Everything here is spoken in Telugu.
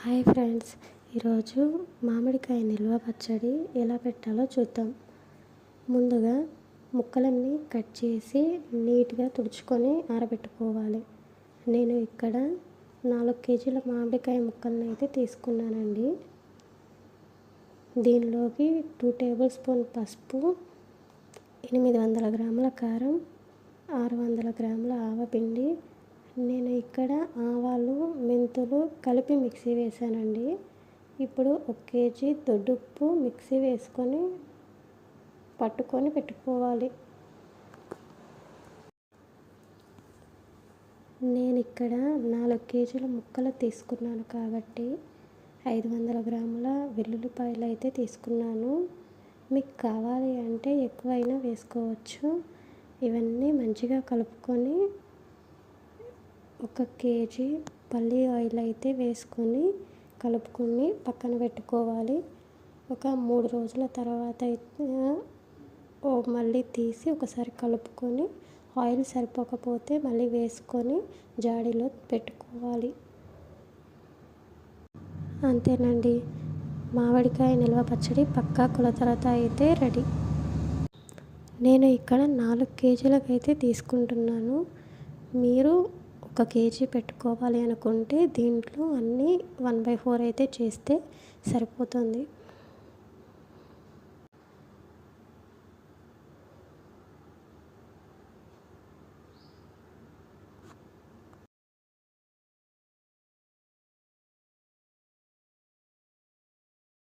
హాయ్ ఫ్రెండ్స్, ఈరోజు మామిడికాయ నిల్వ పచ్చడి ఎలా పెట్టాలో చూద్దాం. ముందుగా ముక్కలన్నీ కట్ చేసి నీట్గా తుడుచుకొని ఆరబెట్టుకోవాలి. నేను ఇక్కడ 4 కేజీల మామిడికాయ ముక్కలను అయితే తీసుకున్నానండి. దీనిలోకి 2 టేబుల్ స్పూన్ పసుపు, 800 గ్రాముల కారం, 600 గ్రాముల ఆవపిండి, నేను ఇక్కడ ఆవాలు మెంతులు కలిపి మిక్సీ వేసానండి. ఇప్పుడు 1 కేజీ దొడ్డుప్పు మిక్సీ వేసుకొని పట్టుకొని పెట్టుకోవాలి. నేను ఇక్కడ 4 కేజీల ముక్కలు తీసుకున్నాను కాబట్టి 500 గ్రాముల వెల్లుల్లిపాయలు అయితే తీసుకున్నాను. మీకు కావాలి అంటే ఎక్కువైనా వేసుకోవచ్చు. ఇవన్నీ మంచిగా కలుపుకొని 1 కేజీ పల్లి ఆయిల్ అయితే వేసుకొని కలుపుకొని పక్కన పెట్టుకోవాలి. ఒక 3 రోజుల తర్వాత అయితే మళ్ళీ తీసి ఒకసారి కలుపుకొని ఆయిల్ సరిపోకపోతే మళ్ళీ వేసుకొని జాడీలో పెట్టుకోవాలి. అంతేనండి, మామిడికాయ నిల్వ పచ్చడి పక్కా కొలతలతో అయితే రెడీ. నేను ఇక్కడ 4 కేజీలకు అయితే తీసుకుంటున్నాను. మీరు 1 కేజీ పెట్టుకోవాలి అనుకుంటే దీంట్లో అన్నీ 1/4 అయితే చేస్తే సరిపోతుంది.